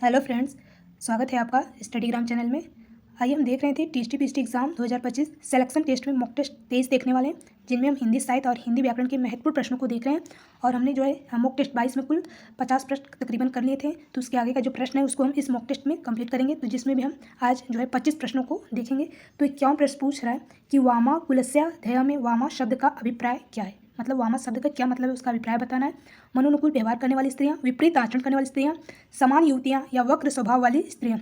Hello friends, स्वागत है आपका स्टडीग्राम चैनल में। आइए हम देख रहे थे टीएसटी एग्जाम 2025 सिलेक्शन टेस्ट में मॉक टेस्ट 23 देखने वाले हैं, जिनमें हम हिंदी साहित्य और हिंदी व्याकरण के महत्वपूर्ण प्रश्नों को देख रहे हैं। और हमने जो है मॉक टेस्ट 22 में कुल 50 प्रश्न तकरीबन कर लिए थे, तो उसके आगे का जो प्रश्न है उसको हम इस मॉक टेस्ट में कंप्लीट करेंगे, तो जिसमें भी हम आज जो है 25 प्रश्नों को देखेंगे। तो 51 प्रश्न पूछ रहा है कि वामा कुलस्याध्याय में वामा शब्द का अभिप्राय क्या है। मतलब वामा शब्द का क्या मतलब है, उसका अभिप्राय बताना है। मनोनुकूल व्यवहार करने वाली स्त्रियां, विपरीत आचरण करने वाली स्त्रियां, समान युवतियां या वक्र स्वभाव वाली स्त्रियां।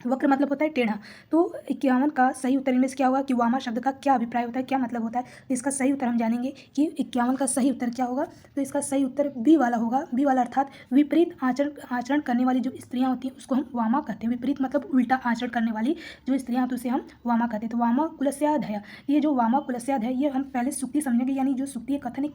वक्र मतलब होता है टेढ़ा। तो 51 का सही उत्तर इनमें से क्या होगा कि वामा शब्द का क्या अभिप्राय होता है, क्या मतलब होता है। तो इसका सही उत्तर हम जानेंगे कि 51 का सही उत्तर क्या होगा। तो इसका सही उत्तर बी वाला होगा। बी वाला अर्थात विपरीत आचरण करने वाली जो स्त्रियां होती हैं उसको हम वामा कहते हैं। विपरीत मतलब उल्टा आचरण करने वाली जो स्त्रियां होती हैं उसे हम वामा कहते हैं। तो वामा कुलस्याध्याय, ये जो वामा कुलस्याध्याय ये हम पहले सूक्ति समझेंगे, यानी जो सूक्ति कथन है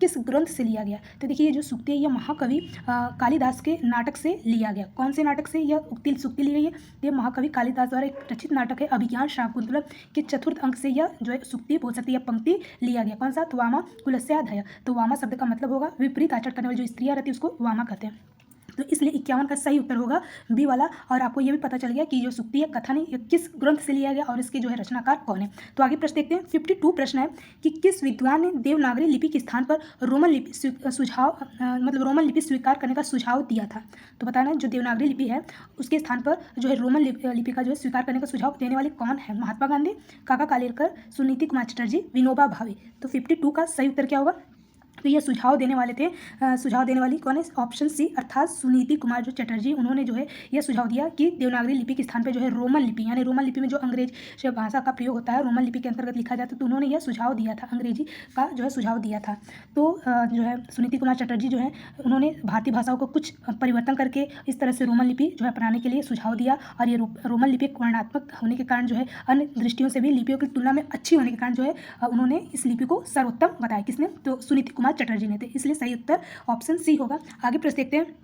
किस ग्रंथ से लिया गया। तो देखिए, ये जो सूक्ति है यह महाकवि कालिदास के नाटक से लिया गया। कौन से नाटक से यह उक्ति सूक्ति ली गई है? ये महाकवि कालिदास द्वारा एक रचित नाटक है अभिज्ञान शाकुंतलम के चतुर्थ अंक से यह जो है सूक्ति बोल सकती है, पंक्ति लिया गया। कौन सा? तो वामा कुलस्याध्याय। तो वामा शब्द का मतलब होगा विपरीत आचरण करने वाली जो स्त्रियां रहती है उसको वामा कहते हैं। तो इसलिए 51 का सही उत्तर होगा बी वाला। और आपको ये भी पता चल गया कि जो सूक्ति है कथन है किस ग्रंथ से लिया गया और इसके जो है रचनाकार कौन है। तो आगे प्रश्न देखते हैं। 52 प्रश्न है कि किस विद्वान ने देवनागरी लिपि के स्थान पर रोमन लिपि रोमन लिपि स्वीकार करने का सुझाव दिया था। तो बताना जो देवनागरी लिपि है उसके स्थान पर जो है रोमन लिपि का जो है स्वीकार करने का सुझाव देने वाले कौन है? महात्मा गांधी, काका कालेलकर, सुनीति कुमार चटर्जी, विनोबा भावे। तो 52 का सही उत्तर क्या होगा? तो ये सुझाव देने वाले थे, सुझाव देने वाली कौन है? ऑप्शन सी अर्थात सुनीति कुमार जो चटर्जी, उन्होंने जो है यह सुझाव दिया कि देवनागरी लिपि के स्थान पे जो है रोमन लिपि, यानी रोमन लिपि में जो अंग्रेज भाषा का प्रयोग होता है रोमन लिपि के अंतर्गत लिखा जाता है, तो उन्होंने यह सुझाव दिया था, अंग्रेजी का जो है सुझाव दिया था। तो जो है सुनीति कुमार चटर्जी जो है उन्होंने भारतीय भाषाओं को कुछ परिवर्तन करके इस तरह से रोमन लिपि जो है अपनाने के लिए सुझाव दिया। और ये रोमन लिपि वर्णात्मक होने के कारण जो है अन्य दृष्टियों से भी लिपियों की तुलना में अच्छी होने के कारण जो है उन्होंने इस लिपि को सर्वोत्तम बताया। किसने? तो सुनीति कुमार चटर्जी ने थे। इसलिए सही उत्तर ऑप्शन सी होगा। आगे प्रश्न देखते हैं।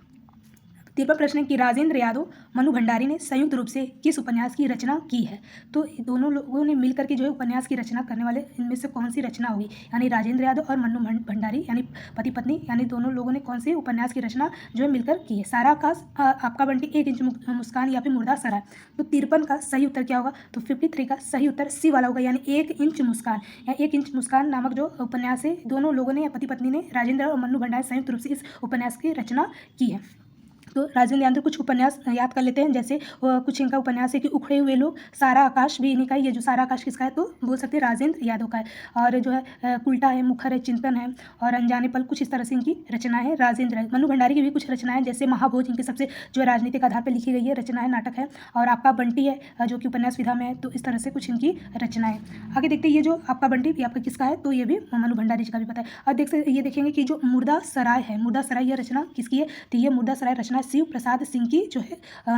53वां प्रश्न है कि राजेंद्र यादव, मनु भंडारी ने संयुक्त रूप से किस उपन्यास की रचना की है। तो दोनों लोगों ने मिलकर के जो है उपन्यास की रचना करने वाले इनमें से कौन सी रचना होगी? यानी राजेंद्र यादव और मनु भंडारी यानी पति पत्नी, यानी दोनों लोगों ने कौन सी उपन्यास की रचना जो है मिलकर की है? सारा आकाश, आपका बंटी, 1 इंच मुस्कान या फिर मुर्दा सराय। तो 53 का सही उत्तर क्या होगा? तो 53 का सही उत्तर सी वाला होगा, यानी 1 इंच मुस्कान या 1 इंच मुस्कान नामक जो उपन्यास है दोनों लोगों ने या पति पत्नी ने, राजेंद्र और मनु भंडारी संयुक्त रूप से इस उपन्यास की रचना की है। तो राजेंद्र यादव कुछ उपन्यास याद कर लेते हैं, जैसे कुछ इनका उपन्यास है कि उखड़े हुए लोग, सारा आकाश भी इन्हीं का है। ये जो सारा आकाश किसका है? तो बोल सकते हैं राजेंद्र यादव का है। और जो है उल्टा है, मुखर है, चिंतन है और अनजाने पल, कुछ इस तरह से इनकी रचनाएं है राजेंद्र। मनु भंडारी की भी कुछ रचनाएं, जैसे महाभोज इनके सबसे जो राजनीतिक आधार पर लिखी गई है रचना है, नाटक है। और आपका बंटी है जो कि उपन्यास विधा में है। तो इस तरह से कुछ इनकी रचनाएं। आगे देखते हैं, ये जो आपका बंटी ये आपका किसका है? तो ये भी मनु भंडारी जी का भी पता है। और ये देखेंगे कि जो मुर्दा सराय है, मुर्दा सराय यह रचना किसकी है? तो ये मुर्दा सराय रचना शिव प्रसाद सिंह की जो है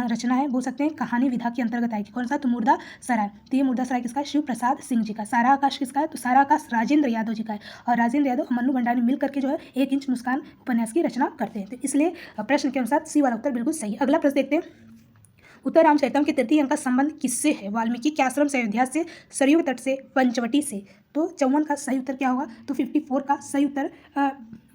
रचना है, बोल सकते हैं कहानी विधा के अंतर्गत आएगी। कौन सा? तो मुर्दा सराय। तो ये मुर्दा सराय किसका है? शिव प्रसाद सिंह जी का। सारा आकाश किसका है? तो सारा आकाश राजेंद्र यादव जी का है। और राजेंद्र यादव और मनु भंडारी मिलकर के जो है 1 इंच मुस्कान उपन्यास की रचना करते हैं। तो इसलिए प्रश्न के अनुसार सी वाला उत्तर बिल्कुल सही। अगला प्रश्न देखते हैं। उत्तर रामचरितम के तृतीय अंक का संबंध किससे है? वाल्मीकि के आश्रम से, अयोध्या से, सरयू तट से, पंचवटी से। तो 54 का सही उत्तर क्या होगा? तो 54 का सही उत्तर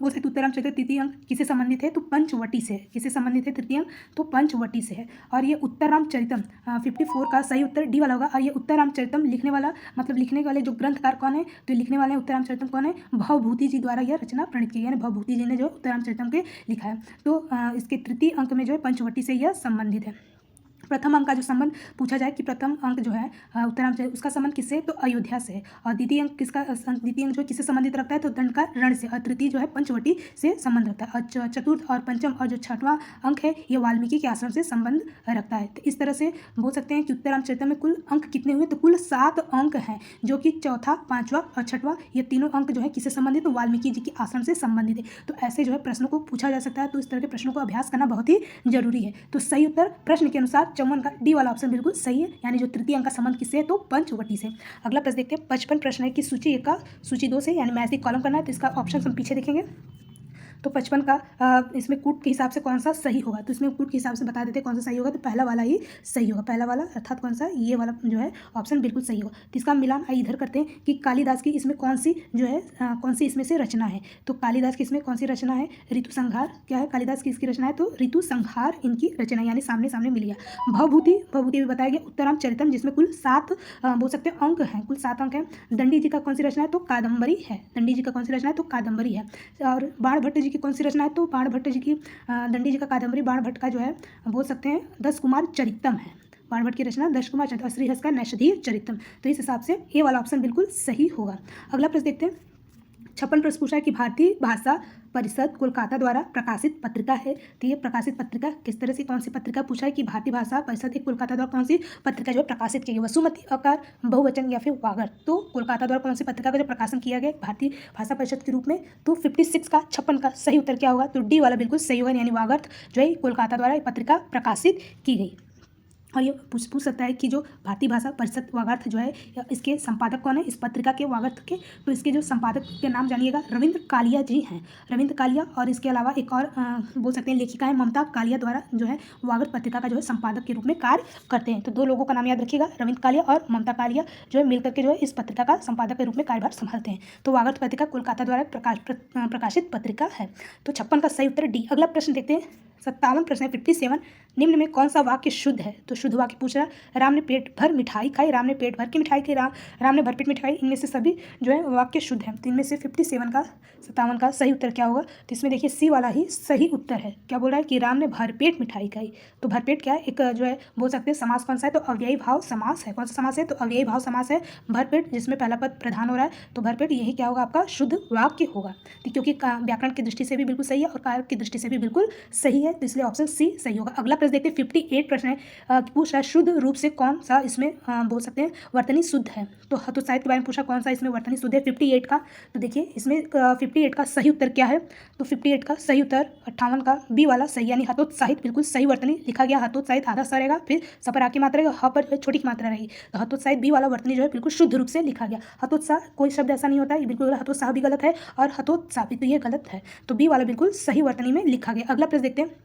बोल सकते उत्तर रामचरितम तृतीय अंक किससे संबंधित है? तो पंचवटी से। किससे संबंधित है तृतीय अंक? तो पंचवटी से है। और ये उत्तर रामचरितम 54 का सही उत्तर डी वाला होगा। और ये उत्तर रामचरितम लिखने वाला मतलब लिखने वाले जो ग्रंथकार कौन है? तो लिखने वाले उत्तर रामचरितम कौन है? भवभूति जी द्वारा यह रचना प्रणीत की, यानी भवभूति जी ने जो उत्तर रामचरितम के लिखा है। तो इसके तृतीय अंक में जो है पंचवटी से यह संबंधित है। प्रथम अंक का जो संबंध पूछा जाए कि प्रथम अंक जो है उत्तरांचल उसका संबंध किससे? तो अयोध्या से। और द्वितीय अंक किसका? द्वितीय अंक जो किससे संबंधित रखता है? तो दंड का रण से। और तृतीय जो है पंचवटी से संबंध रखता है। और चतुर्थ और पंचम और जो छठवां अंक है ये वाल्मीकि के आश्रम से संबंध रखता है। तो इस तरह से बोल सकते हैं कि उत्तरांचल में कुल अंक कितने हुए? तो कुल 7 अंक हैं, जो कि चौथा, पांचवा और छठवां ये तीनों अंक जो है किससे संबंधित? तो वाल्मीकि जी के आश्रम से संबंधित है। तो ऐसे जो है प्रश्नों को पूछा जा सकता है। तो इस तरह के प्रश्नों को अभ्यास करना बहुत ही जरूरी है। तो सही उत्तर प्रश्न के अनुसार 54 का डी वाला ऑप्शन बिल्कुल सही है, यानी जो तृतीय अंक का संबंध किससे है? तो पंचवटी से। अगला प्रश्न देखते हैं। 55 प्रश्न है कि सूची 1 का सूची 2 से, यानी मैच दी कॉलम करना है। तो इसका ऑप्शन हम पीछे देखेंगे। तो 55 का इसमें कूट के हिसाब से कौन सा सही होगा, तो इसमें कूट के हिसाब से बता देते हैं कौन सा सही होगा, तो पहला वाला ही सही होगा, पहला वाला अर्थात कौन सा, ये वाला जो है ऑप्शन बिल्कुल सही होगा। तो इसका मिलान इधर करते हैं कि कालिदास की इसमें कौन सी जो है कौन सी इसमें से रचना है। तो कालिदास की इसमें कौन सी रचना है, ऋतु संहार। क्या है कालिदास की इसकी रचना है, तो ऋतु संहार इनकी रचना, यानी सामने सामने मिल गया। भवभूति भी बताया गया। उत्तराम चरितम जिसमें कुल 7 बोल सकते हैं अंक हैं, कुल 7 अंक हैं। दंडी जी का कौन सी रचना है, तो कादम्बरी है। दंडी जी का कौन सी रचना है, तो कादम्बरी है। और बाण भट्ट जी की कौन सी रचना है, तो बाण भट्ट जी की दंडी जी का कादम्बरी, बाण भट्ट का जो है बोल सकते हैं 10 कुमार चरितम है। बाण भट्ट की रचना 10 कुमार चरितम, श्रीहर्ष का नैषधीय चरितम। तो इस हिसाब से ये वाला ऑप्शन बिल्कुल सही होगा। अगला प्रश्न देखते हैं। 56 प्रश्न पूछा है कि भारतीय भाषा परिषद कोलकाता द्वारा प्रकाशित पत्रिका है। तो ये प्रकाशित पत्रिका किस तरह से, कौन सी पत्रिका पूछा है कि भारतीय भाषा परिषद एक कोलकाता द्वारा कौन सी पत्रिका जो है प्रकाशित की गई, वसुमती, आकार, बहुवचन या फिर वागर्त। तो कोलकाता द्वारा कौन सी पत्रिका का जो प्रकाशन किया गया भारतीय भाषा परिषद के रूप में, तो 56 का 56 का सही उत्तर क्या होगा, तो डी वाला बिल्कुल सही होगा, यानी वागर्त जो है कोलकाता द्वारा ये पत्रिका प्रकाशित की गई। और ये पूछ सकता है कि जो भारतीय भाषा परिषद वागर्थ जो है इसके संपादक कौन है, इस पत्रिका के वागर्थ के, तो इसके जो संपादक के नाम जानिएगा, रविंद्र कालिया जी हैं, रविंद्र कालिया। और इसके अलावा एक और बोल सकते हैं लेखिका है ममता कालिया, द्वारा जो है वागर्थ पत्रिका का जो है संपादक के रूप में कार्य करते हैं। तो 2 लोगों का नाम याद रखिएगा, रविंद्र कालिया और ममता कालिया जो है मिलकर के जो है इस पत्रिका का संपादक के रूप में कार्यभार संभालते हैं। तो वागर्थ पत्रिका कोलकाता द्वारा प्रकाशित पत्रिका है। तो 56 का सही उत्तर डी। अगला प्रश्न देखते हैं। 57 प्रश्न है 57। निम्न में कौन सा वाक्य शुद्ध है, तो शुद्ध वाक्य पूछ रहा है। राम ने पेट भर मिठाई खाई, राम ने पेट भर की मिठाई खाई, राम ने भरपेट मिठाई, इनमें से सभी जो है वाक्य शुद्ध है। तो इनमें से 57 का 57 का सही उत्तर क्या होगा, तो इसमें देखिए सी वाला ही सही उत्तर है। क्या बोल रहा है कि राम ने भरपेट मिठाई खाई। तो भरपेट क्या है, एक जो है बोल सकते हैं समास कौन सा है, तो अव्ययी भाव समास है। कौन सा समास है, तो अव्ययी भाव समास है भरपेट, जिसमें पहला पद प्रधान हो रहा है। तो भरपेट यही क्या होगा, आपका शुद्ध वाक्य होगा। तो क्योंकि व्याकरण की दृष्टि से भी बिल्कुल सही है और कारक की दृष्टि से भी बिल्कुल सही है, तो इसलिए ऑप्शन सी सही होगा। अगला प्रश्न देखते हैं। 58 प्रश्न है, पूछ रहा है शुद्ध रूप से कौन सा इसमें बोल सकते हैं वर्तनी शुद्ध है। तो हतोत्साहित के बारे में पूछा कौन सा इसमें वर्तनी शुद्ध है 58 का। तो देखिए इसमें 58 का सही उत्तर क्या है, तो 58 का सही उत्तर 58 का बी वाला सही, यानी हतोत्साहित बिल्कुल सही वर्तनी लिखा गया। हतोत्साहित आधा सा रहेगा, फिर स पर आ की मात्रा रहेगा, ह पर छोटी की मात्रा रहेगी। तो हतोत्साहित बी वाला वर्तनी जो है बिल्कुल शुद्ध रूप से लिखा गया। हतोत्साह कोई शब्द ऐसा नहीं होता है, ये बिल्कुल हतोत्साह भी गलत है और हतोत्साह भी, तो ये गलत है। तो बी वाला बिल्कुल सही वर्तनी में लिखा गया। अगला प्रश्न देखते हैं।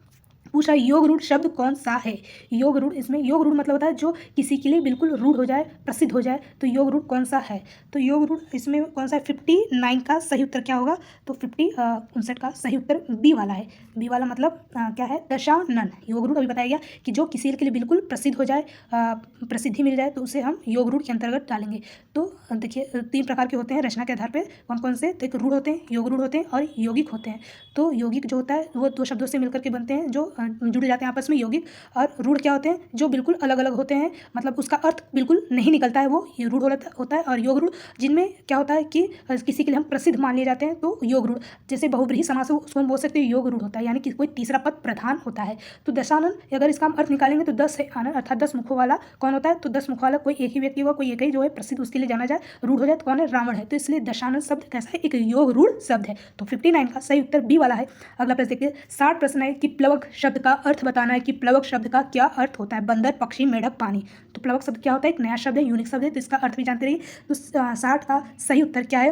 पूछा योग रूढ़ शब्द कौन सा है। योग रूढ़, इसमें योग रूढ़ मतलब होता है जो किसी के लिए बिल्कुल रूढ़ हो जाए, प्रसिद्ध हो जाए, तो योग रूढ़ कौन सा है। तो योग रूढ़ इसमें कौन सा है, 59 का सही उत्तर क्या होगा, तो 59 का सही उत्तर बी वाला है। बी वाला मतलब क्या है, दशानन। योग रूढ़ अभी बताया गया कि जो किसी के लिए बिल्कुल प्रसिद्ध हो जाए, प्रसिद्धि मिल जाए, तो उसे हम योग रूढ़ के अंतर्गत डालेंगे। तो देखिए 3 प्रकार के होते हैं रचना के आधार पर, कौन कौन से, तो एक रूढ़ होते हैं, योग रूढ़ होते हैं और यौगिक होते हैं। तो यौगिक जो होता है वो 2 शब्दों से मिलकर के बनते हैं जो जुड़ जाते हैं आपस में, यौगिक। और रूढ़ क्या होते हैं, जो बिल्कुल अलग अलग होते हैं, मतलब उसका अर्थ बिल्कुल नहीं निकलता है, वो ये रूढ़ होता है। और योग रूढ़ जिनमें क्या होता है कि किसी के लिए हम प्रसिद्ध मान लिए जाते हैं, तो योग रूढ़। जैसे बहुब्रीहि समास हो उसको हम बोल सकते हैं योग रूढ़ होता है, यानी कि कोई तीसरा पद प्रधान होता है। तो दशानन अगर इसका हम अर्थ निकालेंगे तो 10 है आनंद, अर्थात 10 मुखों वाला कौन होता है, तो 10 मुखों वाला कोई एक ही व्यक्ति होगा, कोई एक ही जो है प्रसिद्ध उसके लिए जाना जाए, रूढ़ हो जाए, तो कौन है, रावण है। तो इसलिए दशानन शब्द कैसा है, एक योग रूढ़ शब्द है। तो 59 का सही उत्तर बी वाला है। अगला प्रश्न देखिए। 60 प्रश्न है कि प्लवक शब्द का अर्थ बताना है कि प्लवक शब्द का क्या अर्थ होता है। बंदर, पक्षी, मेढक, पानी। तो प्लवक शब्द क्या होता है, एक नया शब्द है, यूनिक शब्द है, तो इसका अर्थ भी जानते रहिए। तो 60 का सही उत्तर क्या है,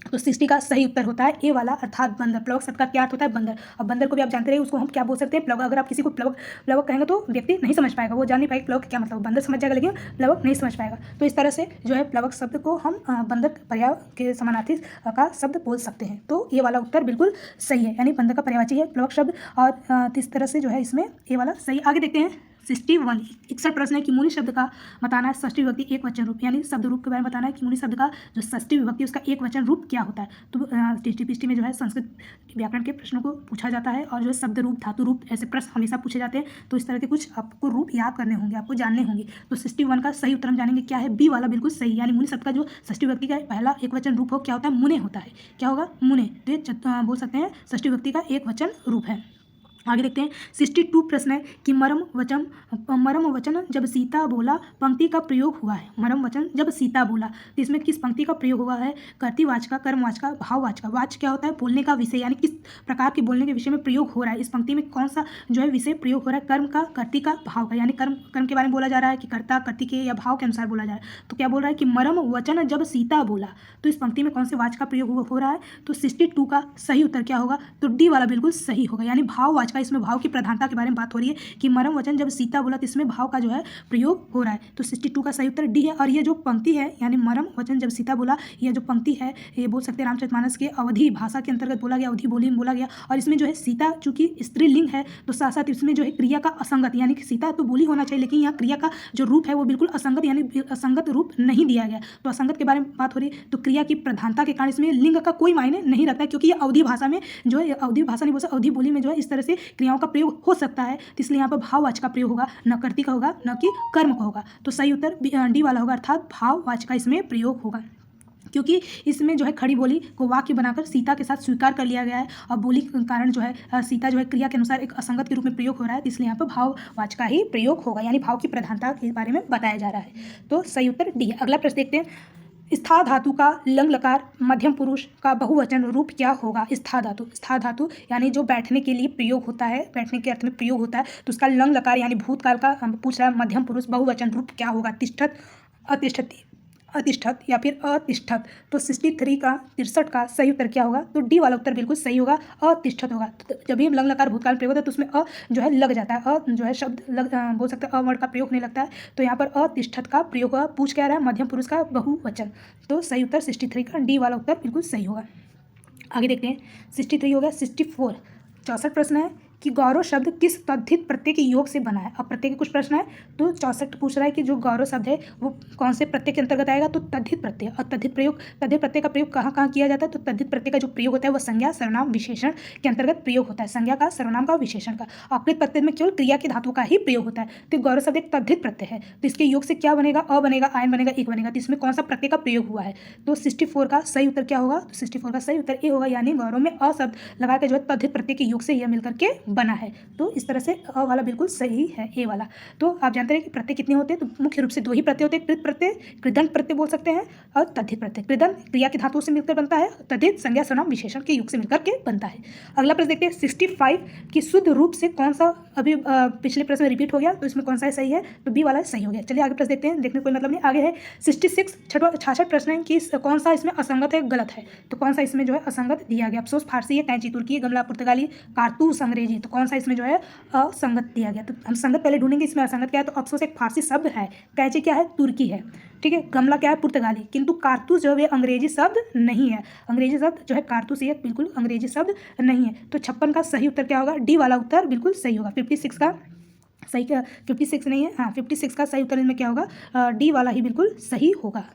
तो 60 का सही उत्तर होता है ए वाला, अर्थात बंदर। प्लवक शब्द का क्या अर्थ होता है, बंदर। अब बंदर को भी आप जानते रहिए, उसको हम क्या बोल सकते हैं, प्लवक। अगर आप किसी को प्लवक कहेंगे तो व्यक्ति नहीं समझ पाएगा, वो जान नहीं पाएगा प्लवक क्या मतलब, बंदर समझ जाएगा लेकिन प्लवक नहीं समझ पाएगा। तो इस तरह से जो है प्लवक शब्द को हम बंदर पर्याय के समानार्थी का शब्द बोल सकते हैं। तो ये वाला उत्तर बिल्कुल सही है, यानी बंदर का पर्यायवाची है प्लवक शब्द। और इस तरह से जो है इसमें ये वाला सही। आगे देखते हैं। 61 प्रश्न है कि मुनि शब्द का बताना है षष्ठी विभक्ति एक वचन रूप, यानी शब्द रूप के बारे में बताना है कि मुनि शब्द का जो षष्ठी विभक्ति उसका एक वचन रूप क्या होता है। तो टीटी में जो है संस्कृत व्याकरण के प्रश्नों को पूछा जाता है, और जो है शब्द रूप, धातु रूप, ऐसे प्रश्न हमेशा पूछे जाते हैं। तो इस तरह के कुछ आपको रूप याद करने होंगे, आपको जानने होंगे। तो 61 का सही उत्तर हम जानेंगे क्या है, बी वाला बिल्कुल सही, यानी मुनि शब्द का जो षष्ठी विभक्ति का पहला एक वचन रूप हो क्या होता है, मुने होता है। क्या होगा, मुने। तो ये बोल सकते हैं षष्ठी विभक्ति का एक वचन रूप है। आगे देखते हैं 62 प्रश्न है कि मरम वचन जब सीता बोला पंक्ति का प्रयोग हुआ है। मरम वचन जब सीता बोला तो इसमें किस पंक्ति का प्रयोग हुआ है? कर्तृवाचक, कर्मवाचक, भाववाचक। वाच्य क्या होता है? बोलने का विषय, यानी किस प्रकार के बोलने के विषय में प्रयोग हो रहा है। इस पंक्ति में कौन सा जो है विषय प्रयोग हो रहा है? कर्म का, कर्ती का, भाव का, यानी कर्म के बारे में बोला जा रहा है कि कर्ता कर्ती के या भाव के अनुसार बोला जा रहा है। तो क्या बोल रहा है कि मरम वचन जब सीता बोला, तो इस पंक्ति में कौन से वाच्य का प्रयोग हो रहा है? तो 62 का सही उत्तर क्या होगा? तो डी वाला बिल्कुल सही होगा, यानी भाववाचक। इसमें भाव की प्रधानता के बारे में बात हो रही है कि मरम वचन जब सीता बोला तो इसमें भाव का जो है प्रयोग हो रहा है। तो 62 का सही उत्तर डी है। और ये जो पंक्ति है यानी मरम वचन जब सीता बोला, ये जो पंक्ति है ये बोल सकते हैं रामचरितमानस के अवधि भाषा के अंतर्गत बोला गया, अवधि बोली में बोला गया। और इसमें जो है सीता चूंकि स्त्रीलिंग है तो साथ साथ इसमें जो है क्रिया का असंगत, यानी कि सीता तो बोली होना चाहिए लेकिन यहाँ क्रिया का जो रूप है वो बिल्कुल असंगत, यानी असंगत रूप नहीं दिया गया। तो असंगत के बारे में बात हो रही है। तो क्रिया की प्रधानता के कारण इसमें लिंग का कोई मायने नहीं रहता है, क्योंकि ये अवधि भाषा में जो है, अवधि भाषा नहीं बोल सकते, अवधि बोली में जो है इस तरह से क्रियाओं का प्रयोग हो सकता है। तो इसलिए यहाँ पर भाववाचक का प्रयोग होगा, न कर्ती का होगा न कि कर्म का होगा। तो सही उत्तर डी वाला होगा, अर्थात भाववाचक का इसमें प्रयोग होगा, क्योंकि इसमें जो है खड़ी बोली को वाक्य बनाकर सीता के साथ स्वीकार कर लिया गया है और बोली के कारण जो है सीता जो है क्रिया के अनुसार एक असंगत के रूप में प्रयोग हो रहा है। तो इसलिए यहाँ पर भाववाचक का ही प्रयोग होगा, यानी भाव की प्रधानता के बारे में बताया जा रहा है। तो सही उत्तर डी है। अगला प्रश्न देखते हैं, स्था धातु का लंग लकार मध्यम पुरुष का बहुवचन रूप क्या होगा? स्था धातु यानी जो बैठने के लिए प्रयोग होता है, बैठने के अर्थ में प्रयोग होता है, तो उसका लंग लकार यानी भूतकाल का पूछ रहा है मध्यम पुरुष बहुवचन रूप क्या होगा? तिष्ठत, अतिष्ठति, अतिष्ठत या फिर अतिष्ठत। तो 63 का सही उत्तर क्या होगा? तो डी वाला उत्तर बिल्कुल सही होगा, अतिष्ठत होगा। तो जब भी हम लंग लकार भूतकाल प्रयोग होता है तो उसमें अ जो है लग जाता है, अ जो है शब्द बोल सकते हैं, अ वर्ड का प्रयोग नहीं लगता है। तो यहाँ पर अतिष्ठत का प्रयोग होगा। पूछ क्या रहा है? मध्यम पुरुष का बहुवचन। तो सही उत्तर 63 का डी वाला उत्तर बिल्कुल सही होगा। आगे देखते हैं 63 हो गया। 64 प्रश्न है कि गौरव शब्द किस तद्धित प्रत्यय के योग से बना है? अब प्रत्यय के कुछ प्रश्न है, तो 64 पूछ रहा है कि जो गौरव शब्द है वो कौन से प्रत्यय के अंतर्गत आएगा? तो तद्धित प्रत्यय। और तद्धित प्रत्यय का प्रयोग कहाँ कहाँ किया जाता है? तो तद्धित प्रत्यय का जो प्रयोग होता है वो संज्ञा, सर्वनाम, विशेषण के अंतर्गत प्रयोग होता है। संज्ञा का, सर्वनाम का, विशेषण का। अकृत प्रत्यय में केवल क्रिया के धातु का ही प्रयोग होता है। तो गौरव शब्द एक तद्धित प्रत्यय है, तो इसके योग से क्या बनेगा? अ बनेगा, आयन बनेगा, एक बनेगा। तो इसमें कौन सा प्रत्यय का प्रयोग हुआ है? तो 64 का सही उत्तर क्या होगा? तो 64 का सही उत्तर ए होगा, यानी गौरव में अ शब्द लगा के जो है तद्धित प्रत्यय के योग से यह मिलकर के बना है। तो इस तरह से अ वाला बिल्कुल सही है, ए वाला। तो आप जानते हैं कि प्रत्यय कितने होते हैं? तो मुख्य रूप से दो ही प्रत्यय होते हैं, कृत प्रत्यय, कृदंत प्रत्यय बोल सकते हैं, और तद्धित प्रत्यय। कृदंत क्रिया के धातुओं से मिलकर बनता है, तद्धित संज्ञा, सर्वनाम, विशेषण के युग से मिलकर के बनता है। अगला प्रश्न देखते हैं 65 की शुद्ध रूप से कौन सा, अभी पिछले प्रश्न में रिपीट हो गया, तो इसमें कौन सा सही है? तो बी वाला सही हो गया। चलिए आगे प्रश्न देखते हैं, देखने कोई मतलब नहीं। आगे है 66 प्रश्न है कि कौन सा इसमें असंगत है, गलत है। तो कौन सा इसमें जो है असंगत दिया गया? अफसोस फारसी है, कैंची तुर्की है, गमला पुर्तगाली, कारतूस अंग्रेजी। तो कौन सा इसमें जो है असंगत दिया गया? तो हम संगत पहले ढूंढेंगे, इसमें असंगत क्या है? तो अफसोस एक फारसी शब्द है, कैंची क्या है? तुर्की है, ठीक है, गमला क्या है? पुर्तगाली। किंतु कारतूस जो है अंग्रेजी शब्द नहीं है, अंग्रेजी शब्द जो है कारतूस ये बिल्कुल अंग्रेजी शब्द नहीं है। तो 56 का सही उत्तर क्या होगा? डी वाला उत्तर बिल्कुल सही होगा। 56 का सही, क्या 56 नहीं है, हाँ 56 का सही उत्तर में क्या होगा? डी वाला ही बिल्कुल सही होगा।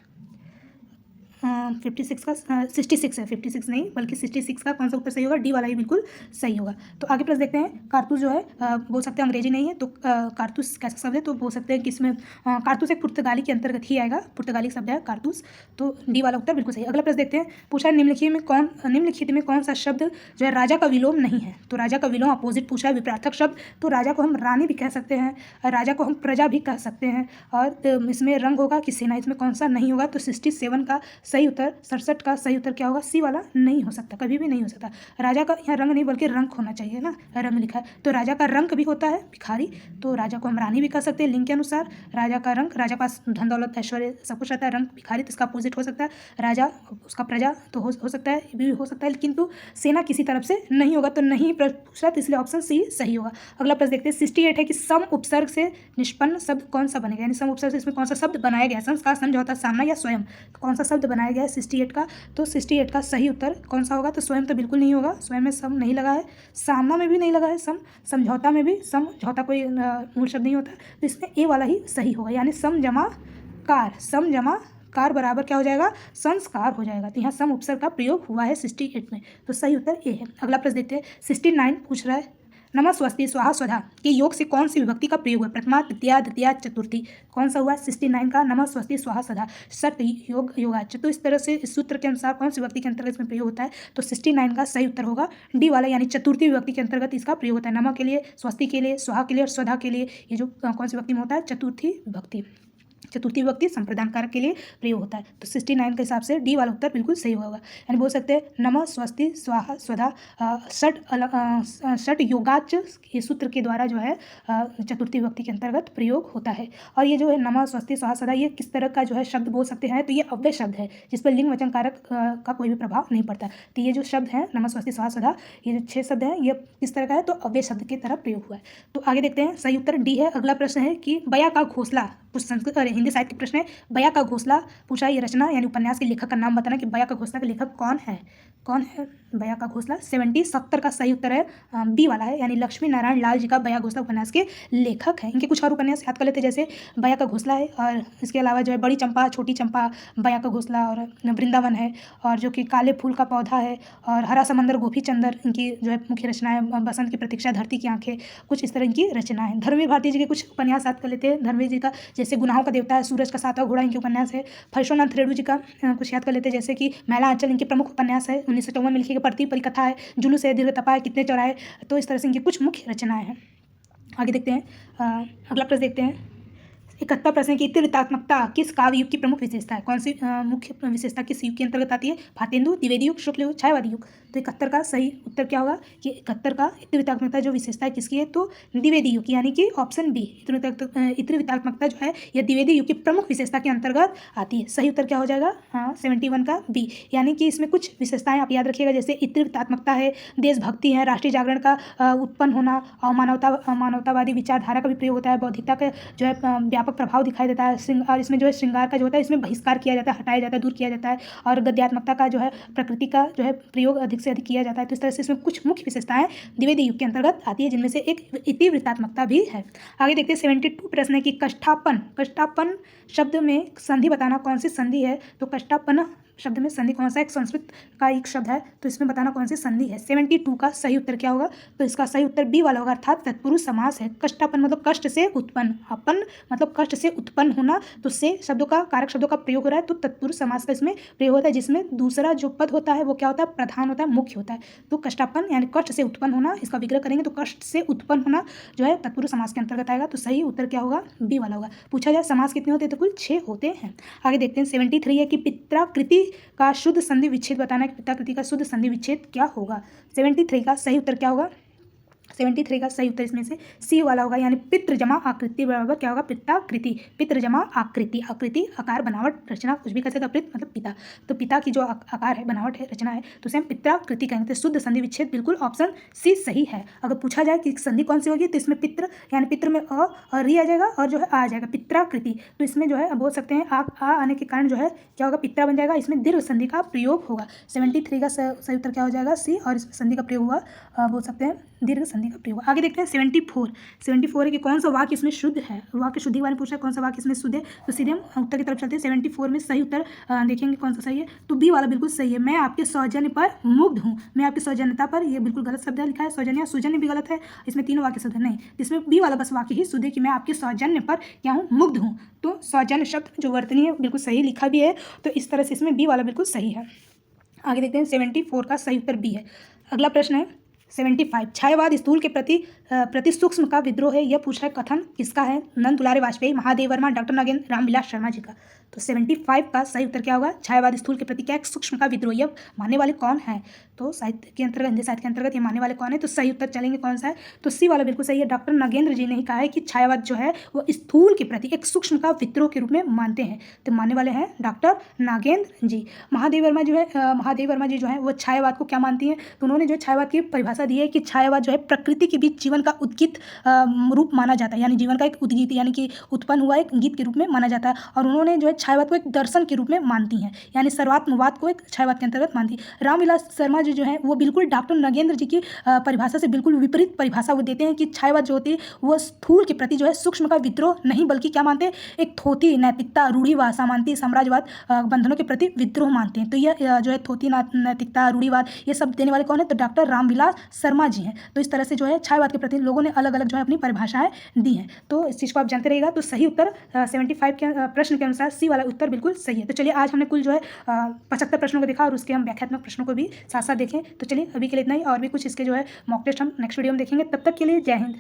56 का 66 है, 56 नहीं बल्कि 66 का कौन सा उत्तर सही होगा? डी वाला ही बिल्कुल सही होगा। तो आगे प्रश्न देखते हैं, कारतूस जो है बोल सकते हैं अंग्रेजी नहीं है, तो कारतूस कैसा शब्द है? तो बोल सकते हैं कि इसमें कारतूस एक पुर्तगाली के अंतर्गत ही आएगा, पुर्तगाली शब्द है कारतूस। तो डी वाला उत्तर बिल्कुल सही। अगला प्रश्न देखते हैं, पूछा है निम्नलिखित में कौन सा शब्द जो है राजा का विलोम नहीं है? तो राजा का विलोम अपोजिट पूछा है, विपरीतार्थक शब्द। तो राजा को हम रानी भी कह सकते हैं, राजा को हम प्रजा भी कह सकते हैं, और इसमें रंग होगा कि सेना, इसमें कौन सा नहीं होगा? तो 67 का सही उत्तर, 67 का सही उत्तर क्या होगा? सी वाला नहीं हो सकता, कभी भी नहीं हो सकता। राजा का यहाँ रंग नहीं बल्कि रंक होना चाहिए ना, रंग लिखा है, तो राजा का रंक भी होता है भिखारी, तो राजा को हम रानी भी कह सकते हैं लिंग के अनुसार। राजा का रंक, राजा का धन दौलत ऐश्वर्य सब कुछ रहता है, रंक भिखारी तो इसका अपोजिट हो सकता है। राजा उसका प्रजा तो हो सकता है, ये भी हो सकता है, किंतु सेना किसी तरफ से नहीं होगा, तो नहीं पूछ रहा, तो इसलिए ऑप्शन सी सही होगा। अगला प्रश्न देखते हैं 68 है कि सम उपसर्ग से निष्पन्न शब्द कौन सा बनेगा? यानी सम उपसर्ग से इसमें कौन सा शब्द बनाया गया? संस्कार, समझौता, सामना या स्वयं? कौन सा शब्द बनाया गया है 68 का? तो 68 का सही उत्तर कौन सा होगा? तो स्वयं तो बिल्कुल नहीं होगा, स्वयं में सम नहीं लगा है, सामना में भी नहीं लगा है सम, समझौता में भी समझौता कोई मूल शब्द नहीं होता, तो इसमें ए वाला ही सही होगा, यानी सम जमा कार बराबर क्या हो जाएगा? संस्कार हो जाएगा। तो यहाँ सम उपसर्ग का प्रयोग हुआ है 68 में, तो सही उत्तर ए है। अगला प्रश्न देखते हैं 69 पूछ रहा है नमः स्वस्ति स्वाहा स्वधा के योग से कौन सी विभक्ति का प्रयोग है? प्रथमा, तृतीया, द्वितीया, चतुर्थी। कौन सा हुआ? 69 का नमः स्वस्ति स्वाहा स्वधा सट योग योगाच। तो इस तरह से इस सूत्र के अनुसार कौन सी विभक्ति के अंतर्गत इसमें प्रयोग होता है? तो 69 का सही उत्तर होगा डी वाला, यानी चतुर्थी विभक्ति के अंतर्गत इसका प्रयोग होता है। नमः के लिए, स्वस्ति के लिए, स्वाहा के लिए और स्वधा के लिए ये जो कौन सी विभक्ति में होता है? चतुर्थी विभक्ति। चतुर्थी विभक्ति संप्रदान कारक के लिए प्रयोग होता है। तो 69 के हिसाब से डी वाला उत्तर बिल्कुल सही होगा। यानी बोल सकते हैं नमः स्वस्ति स्वाहा स्वधा षट योगाच ये सूत्र के द्वारा जो है चतुर्थी विभक्ति के अंतर्गत प्रयोग होता है। और ये जो है नमः स्वस्ति स्वाहा स्वधा ये किस तरह का जो है शब्द बोल सकते हैं? तो ये अव्यय शब्द है जिस पर लिंग वचन कारक का कोई भी प्रभाव नहीं पड़ता। तो ये जो शब्द है नमः स्वस्ति स्वाहा स्वधा, ये जो 6 शब्द हैं ये किस तरह का है? तो अव्यय शब्द की तरह प्रयोग हुआ है। तो आगे देखते हैं, सही उत्तर डी है। अगला प्रश्न है कि बया का घोंसला, कुछ संस्कृत और हिंदी साहित्य प्रश्न है। बया का घोंसला पूछा, ये रचना यानी उपन्यास के लेखक का नाम बताना कि बया का घोंसला के लेखक कौन है? कौन है बया का घोंसला? 70 का सही उत्तर है बी वाला है, यानी लक्ष्मी नारायण लाल जी का बया घोंसला उपन्यास के लेखक हैं। इनके कुछ और उपन्यास याद कर लेते, जैसे बया का घोंसला है, और इसके अलावा जो है बड़ी चंपा, छोटी चंपा, बया का घोंसला और वृंदावन है, और जो कि काले फूल का पौधा है, और हरा समंदर, गोपी चंदर इनकी जो है मुख्य रचना है। बसंत की प्रतीक्षा, धरती की आंखें, कुछ इस तरह की रचना है। धर्मवीर भारती जी के कुछ उपन्यास याद कर लेते हैं। धर्मवीर जी का जैसे गुनाहों का देवता है, सूरज का सातवां घोड़ा इनके उपन्यास है। फर्शोनाथ रेणु जी का कुछ याद कर लेते हैं, जैसे कि मैला आंचल इनके प्रमुख उपन्यास है। 1954 में लिखी गई प्रति परिकथा है। जुलूस है, दीर्घ तपा है, कितने चौराहे। तो इस तरह से इनकी कुछ मुख्य रचनाएं हैं। आगे देखते हैं, अगला प्रश्न देखते हैं। 71 प्रश्न की इतिवृत्तात्मकता किस काव्य युग की प्रमुख विशेषता है? कौन सी मुख्य विशेषता किस युग के अंतर्गत आती है? भारतेंदु, द्विवेदी युग, शुक्ल युग, छायावादी युग। तो 71 का सही उत्तर क्या होगा कि 71 का इतिवृत्तात्मकता जो विशेषता है किसकी है? तो द्विवेदी युग, यानी कि ऑप्शन बी। इतिवृत्तात्मकता जो है यह द्विवेदी युग की प्रमुख विशेषता के अंतर्गत आती है। सही उत्तर क्या हो जाएगा? 71 का बी, यानी कि इसमें कुछ विशेषताएं आप याद रखिएगा, जैसे इतिवृत्तात्मकता है, देशभक्ति है, राष्ट्रीय जागरण का उत्पन्न होना, और मानवतावादी विचारधारा का भी प्रयोग होता है, बौद्धिकता का जो है व्यापक प्रभाव दिखाई देता है, और इसमें जो है श्रृंगार का जो होता है इसमें बहिष्कार किया जाता है, हटाया जाता है, दूर किया जाता है, और गद्यात्मकता का जो है प्रकृति का जो है प्रयोग अधिक से अधिक किया जाता है। तो इस तरह से इसमें कुछ मुख्य विशेषताएं द्विवेदी युग के अंतर्गत आती है, जिनमें से एक इतिवृत्तात्मकता भी है। आगे देखते हैं 72 प्रश्न है कि कष्टापन शब्द में संधि बताना, कौन सी संधि है? तो कष्टापन शब्द में संधि कौन सा? एक संस्कृत का एक शब्द है, तो इसमें बताना कौन सी संधि है। 72 का सही उत्तर क्या होगा? तो इसका सही उत्तर बी वाला होगा, अर्थात तत्पुरुष समास है। कष्टापन मतलब कष्ट से उत्पन्न, अपन मतलब कष्ट से उत्पन्न होना, तो से शब्दों का, कारक शब्दों का प्रयोग हो रहा है, तो तत्पुरुष समास का इसमें प्रयोग होता है, जिसमें दूसरा जो पद होता है वो क्या होता है? प्रधान होता है, मुख्य होता है। तो कष्टापन यानी कष्ट से उत्पन्न होना, इसका विग्रह करेंगे तो कष्ट से उत्पन्न होना जो है तत्पुरुष समास के अंतर्गत आएगा। तो सही उत्तर क्या होगा? बी वाला होगा। पूछा जाए समास कितने होते हैं? तो कुल 6 होते हैं। आगे देखते हैं 73 है कि पित्राकृति का शुद्ध संधि विच्छेद बताना है कि पित्राकृति का शुद्ध संधि विच्छेद क्या होगा? 73 का सही उत्तर क्या होगा? 73 का सही उत्तर इसमें से सी वाला होगा, यानी पितृ जमा आकृति बराबर क्या होगा? पिताकृति। पितृ जमा आकृति, आकृति आकार बनावट रचना कुछ भी कर सकते, पित मतलब पिता, तो पिता की जो आकार है, बनावट है, रचना है, तो उसे हम पित्राकृति कहेंगे। तो शुद्ध संधि विच्छेद बिल्कुल ऑप्शन सी सही है। अगर पूछा जाए कि संधि कौन सी होगी, तो इसमें पितृ यानी पितृ में अ और री आ जाएगा, और जो है आ जाएगा पित्राकृति। तो इसमें जो है बोल सकते हैं आ आने के कारण जो है क्या होगा? पित्रा बन जाएगा। इसमें दीर्घ संधि का प्रयोग होगा। 73 का सही उत्तर क्या हो जाएगा? सी, और इसमें संधि का प्रयोग हुआ बोल सकते हैं दीर्घ संधि का प्रयोग। आगे देखते हैं 74 है कि कौन सा वाक्य इसमें शुद्ध है? वाक्य शुद्धि के बारे में पूछा है, कौन सा वाक्य इसमें शुद्ध है? तो सीधे हम उत्तर की तरफ चलते हैं। 74 में सही उत्तर देखेंगे कौन सा सही है, तो बी वाला बिल्कुल सही है। मैं आपके सौजन्य पर मुग्ध हूँ। मैं आपकी सौजन्यता पर, ये बिल्कुल गलत शब्द लिखा है, सौजन्य सौजन्य भी गलत है, इसमें तीनों वाक्य शुद्ध नहीं, इसमें बी वाला बस वाक्य ही शुद्ध है कि मैं आपके सौजन्य पर क्या हूँ? मुग्ध हूँ। तो सौजन्य शब्द जो वर्तनी है बिल्कुल सही लिखा भी है, तो इस तरह से इसमें बी वाला बिल्कुल सही है। आगे देखते हैं 74 का सही उत्तर बी है। अगला प्रश्न है 75 छायावाद स्थूल के प्रति सूक्ष्म का विद्रोह है, यह पूछ रहा है कथन किसका है? नंद दुलारे वाजपेयी, महादेव वर्मा, डॉक्टर नागेंद्र, रामविलास शर्मा जी का। तो 75 का सही उत्तर क्या होगा? छायावाद स्थूल के प्रति क्या सूक्ष्म का विद्रोह, यह मानने वाले कौन है? तो साहित्य के अंतर्गत, हिंदी साहित्य के अंतर्गत ये मानने वाले कौन है? तो सही उत्तर चलेंगे कौन सा है? तो सी वाला बिल्कुल सही है। डॉक्टर नागेंद्र जी ने ही कहा है कि छायावाद जो है वो स्थूल के प्रति एक सूक्ष्म का विद्रोह के रूप में मानते हैं, तो मानने वाले हैं डॉक्टर नागेंद्र जी। महादेव वर्मा जी जो है वो छायावाद को क्या मानती हैं? तो उन्होंने जो छायावाद की परिभाषा दी है कि छायावाद जो है प्रकृति के बीच जीवन का उद्गीत रूप माना जाता है, यानी जीवन का एक उद्गीत यानी कि उत्पन्न हुआ एक गीत के रूप में माना जाता है। और उन्होंने जो है छायावाद को एक दर्शन के रूप में मानती हैं, यानी सर्वात्मवाद को एक छायावाद के अंतर्गत मानती है। रामविलास शर्मा जी जो है वो बिल्कुल डॉक्टर नगेंद्र जी की परिभाषा से बिल्कुल विपरीत परिभाषा वो देते हैं कि छायावाद जो होती है वो स्थूल के प्रति जो है सूक्ष्म का विद्रोह नहीं, बल्कि क्या मानते हैं, एक थोथी नैतिकता, रूढ़िवाद, सामंती साम्राज्यवाद बंधनों के प्रति विद्रोह मानते हैं। तो यह जो है थोथी नैतिकता, रूढ़िवाद, ये सब देने वाले कौन है, तो डॉक्टर रामविलास शर्मा जी हैं। तो इस तरह से जो है छायावाद के प्रति लोगों ने अलग अलग जो है अपनी परिभाषाएं दी हैं। तो इस चीज़ को आप जानते रहिएगा। तो सही उत्तर 75 के प्रश्न के अनुसार सी वाला उत्तर बिल्कुल सही है। तो चलिए आज हमने कुल जो है 75 प्रश्नों को देखा और उसके हम व्याख्यात्मक प्रश्नों को भी साथ साथ देखें। तो चलिए अभी के लिए इतना ही, और भी कुछ इसके जो है मॉक टेस्ट हम नेक्स्ट वीडियो में देखेंगे। तब तक के लिए जय हिंद।